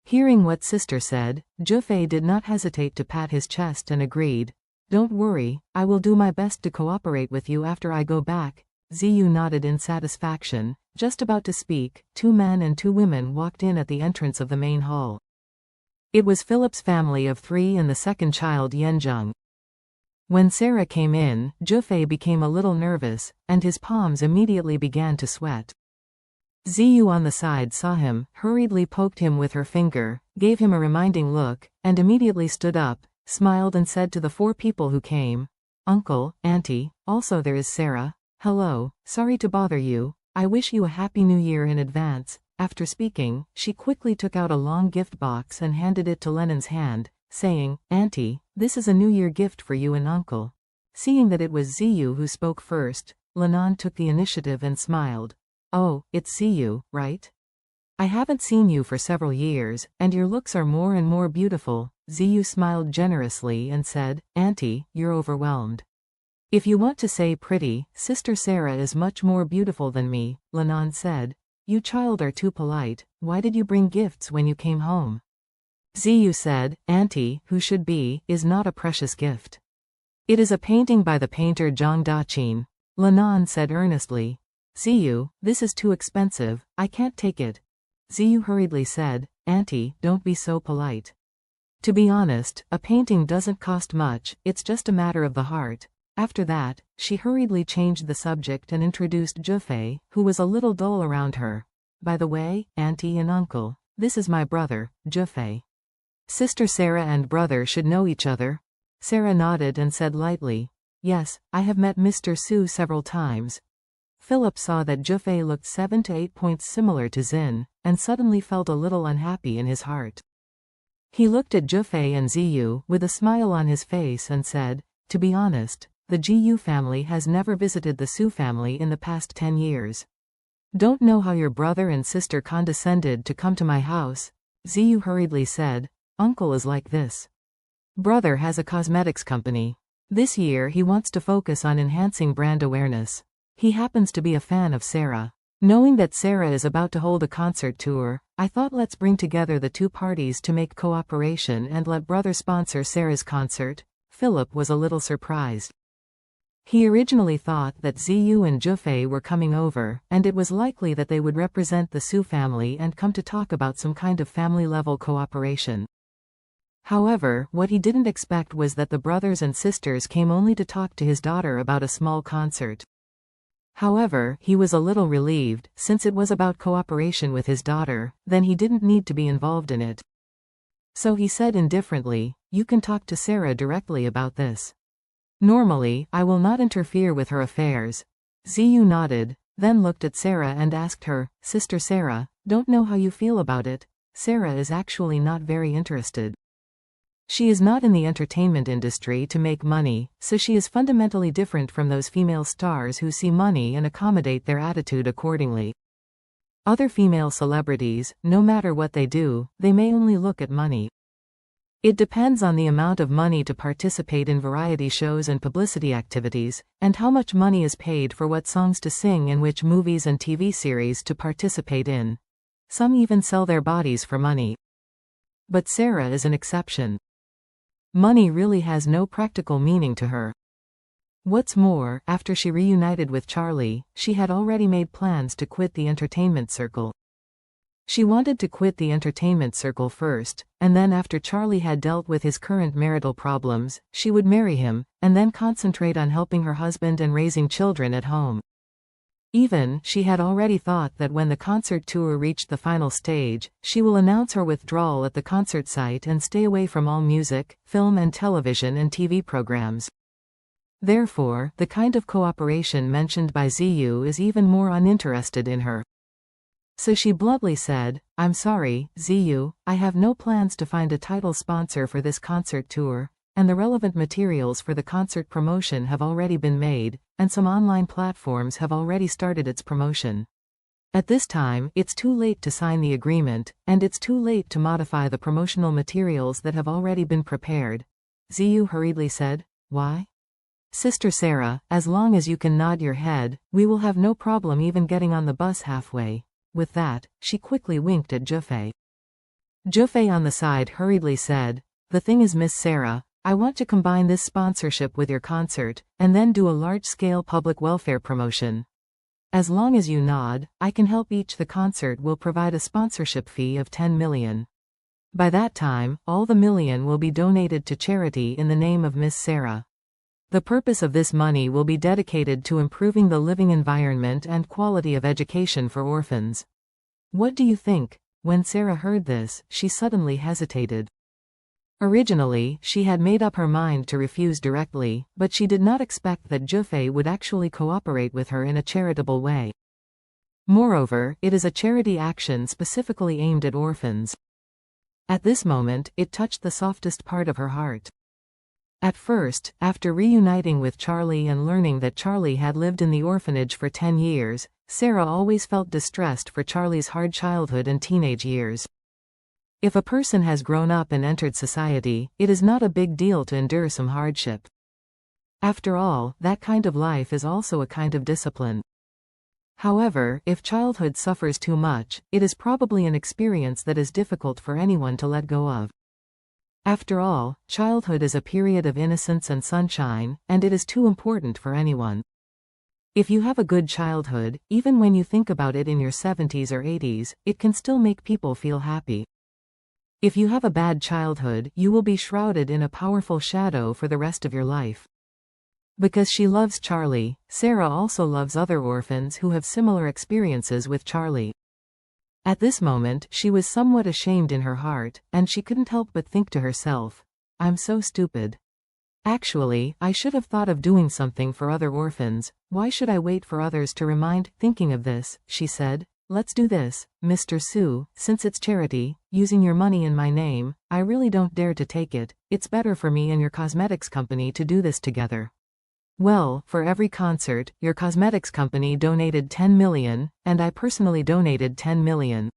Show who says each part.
Speaker 1: Hearing what sister said, Jufei did not hesitate to pat his chest and agreed. Don't worry, I will do my best to cooperate with you after I go back. Ziyu nodded in satisfaction. Just about to speak, 2 men and 2 women walked in at the entrance of the main hall. It was Philip's family of 3 and the second child Yanzheng. When Sarah came in, Jufei became a little nervous, and his palms immediately began to sweat. Ziyu on the side saw him, hurriedly poked him with her finger, gave him a reminding look, and immediately stood up, smiled and said to the 4 people who came, Uncle, Auntie, also there is Sarah. Hello, sorry to bother you, I wish you a happy new year in advance. After speaking, she quickly took out a long gift box and handed it to Lennon's hand, saying, Auntie, this is a New Year gift for you and Uncle. Seeing that it was Ziyu who spoke first, Lennon took the initiative and smiled. Oh, it's Ziyu, right? I haven't seen you for several years, and your looks are more and more beautiful. Ziyu smiled generously and said, Auntie, you're overwhelmed. If you want to say pretty, Sister Sarah is much more beautiful than me, Lennon said. You child are too polite, why did you bring gifts when you came home? Ziyu said, Auntie, who should be, is not a precious gift. It is a painting by the painter Zhang Daqin. Lennon said earnestly. Ziyu, this is too expensive, I can't take it. Ziyu hurriedly said, Auntie, don't be so polite. To be honest, a painting doesn't cost much, it's just a matter of the heart. After that, she hurriedly changed the subject and introduced Jufei, who was a little dull around her. By the way, Auntie and Uncle, this is my brother, Jufei. Sister Sarah and brother should know each other. Sarah nodded and said lightly, Yes, I have met Mr. Su several times. Philip saw that Jufei looked 7 to 8 points similar to Xin, and suddenly felt a little unhappy in his heart. He looked at Jufei and Ziyu with a smile on his face and said, To be honest, the Jiyu family has never visited the Su family in the past 10 years. Don't know how your brother and sister condescended to come to my house. Ziyu hurriedly said, Uncle is like this. Brother has a cosmetics company. This year he wants to focus on enhancing brand awareness. He happens to be a fan of Sarah. Knowing that Sarah is about to hold a concert tour, I thought let's bring together the 2 parties to make cooperation and let brother sponsor Sarah's concert. Philip was a little surprised. He originally thought that Ziyu and Jufei were coming over, and it was likely that they would represent the Su family and come to talk about some kind of family-level cooperation. However, what he didn't expect was that the brothers and sisters came only to talk to his daughter about a small concert. However, he was a little relieved, since it was about cooperation with his daughter, then he didn't need to be involved in it. So he said indifferently, You can talk to Sarah directly about this. Normally, I will not interfere with her affairs. Ziyu nodded, then looked at Sarah and asked her, Sister Sarah, don't know how you feel about it. Sarah is actually not very interested. She is not in the entertainment industry to make money, so she is fundamentally different from those female stars who see money and accommodate their attitude accordingly. Other female celebrities, no matter what they do, they may only look at money. It depends on the amount of money to participate in variety shows and publicity activities, and how much money is paid for what songs to sing and which movies and TV series to participate in. Some even sell their bodies for money. But Sarah is an exception. Money really has no practical meaning to her. What's more, after she reunited with Charlie, she had already made plans to quit the entertainment circle. She wanted to quit the entertainment circle first, and then after Charlie had dealt with his current marital problems, she would marry him, and then concentrate on helping her husband and raising children at home. Even, she had already thought that when the concert tour reached the final stage, she will announce her withdrawal at the concert site and stay away from all music, film and television and TV programs. Therefore, the kind of cooperation mentioned by Ziyu is even more uninterested in her. So she bluntly said, I'm sorry, Ziyu, I have no plans to find a title sponsor for this concert tour, and the relevant materials for the concert promotion have already been made, and some online platforms have already started its promotion. At this time, it's too late to sign the agreement, and it's too late to modify the promotional materials that have already been prepared. Ziyu hurriedly said, Why? Sister Sarah, as long as you can nod your head, we will have no problem even getting on the bus halfway. With that, she quickly winked at Jufei. Jofei on the side hurriedly said, "The thing is, Miss Sarah, I want to combine this sponsorship with your concert, and then do a large-scale public welfare promotion. As long as you nod, I can help. The concert will provide a sponsorship fee of 10 million. By that time, all the million will be donated to charity in the name of Miss Sarah. The purpose of this money will be dedicated to improving the living environment and quality of education for orphans." What do you think? When Sarah heard this, she suddenly hesitated. Originally, she had made up her mind to refuse directly, but she did not expect that Jofei would actually cooperate with her in a charitable way. Moreover, it is a charity action specifically aimed at orphans. At this moment, it touched the softest part of her heart. At first, after reuniting with Charlie and learning that Charlie had lived in the orphanage for 10 years, Sarah always felt distressed for Charlie's hard childhood and teenage years. If a person has grown up and entered society, it is not a big deal to endure some hardship. After all, that kind of life is also a kind of discipline. However, if childhood suffers too much, it is probably an experience that is difficult for anyone to let go of. After all, childhood is a period of innocence and sunshine, and it is too important for anyone. If you have a good childhood, even when you think about it in your 70s or 80s, it can still make people feel happy. If you have a bad childhood, you will be shrouded in a powerful shadow for the rest of your life. Because she loves Charlie, Sarah also loves other orphans who have similar experiences with Charlie. At this moment, she was somewhat ashamed in her heart, and she couldn't help but think to herself, "I'm so stupid. Actually, I should have thought of doing something for other orphans. Why should I wait for others to remind?" Thinking of this, she said, "Let's do this, Mr. Su, since it's charity, using your money in my name, I really don't dare to take it. It's better for me and your cosmetics company to do this together. Well, for every concert, your cosmetics company donated 10 million, and I personally donated 10 million.